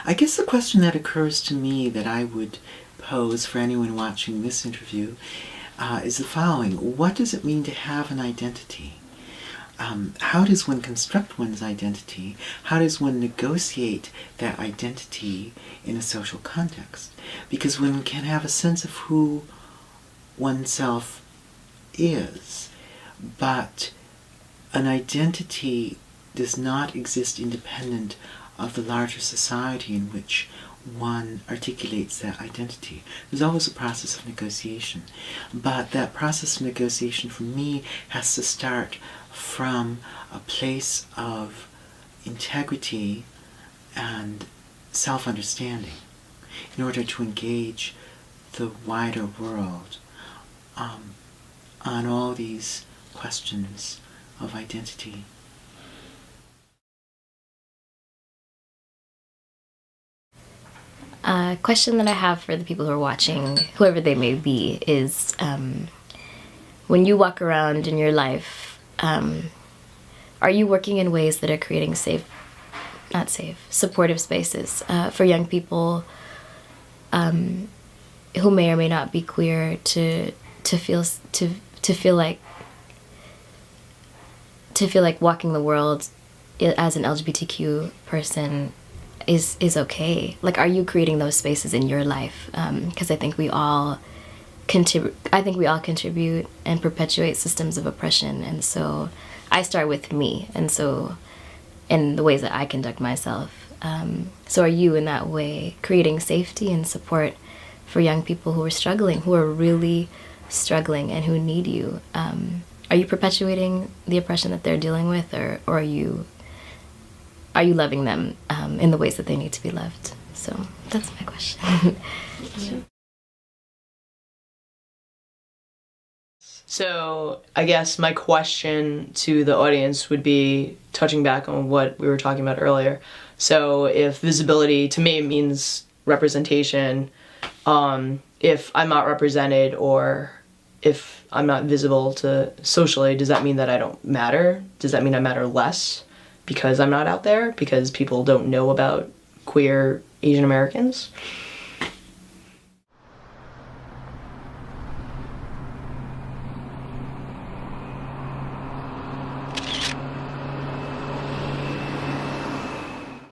I guess the question that occurs to me that I would pose for anyone watching this interview is the following. What does it mean to have an identity? How does one construct one's identity? How does one negotiate that identity in a social context? Because one can have a sense of who oneself is, but an identity does not exist independent of the larger society in which one articulates that identity. There's always a process of negotiation, but that process of negotiation for me has to start from a place of integrity and self-understanding in order to engage the wider world on all these questions of identity. A question that I have for the people who are watching, whoever they may be, is when you walk around in your life, are you working in ways that are creating supportive spaces for young people who may or may not be queer to feel like walking the world as an LGBTQ person is okay? Like, are you creating those spaces in your life? Because I think we all contribute and perpetuate systems of oppression, and so I start with me, and so in the ways that I conduct myself. So are you in that way creating safety and support for young people who are struggling, who are really struggling and who need you? Are you perpetuating the oppression that they're dealing with, or are you loving them in the ways that they need to be loved? So that's my question. Yeah. So I guess my question to the audience would be, touching back on what we were talking about earlier. So if visibility to me means representation, if I'm not represented or if I'm not visible to socially, does that mean that I don't matter? Does that mean I matter less because I'm not out there? Because people don't know about queer Asian Americans?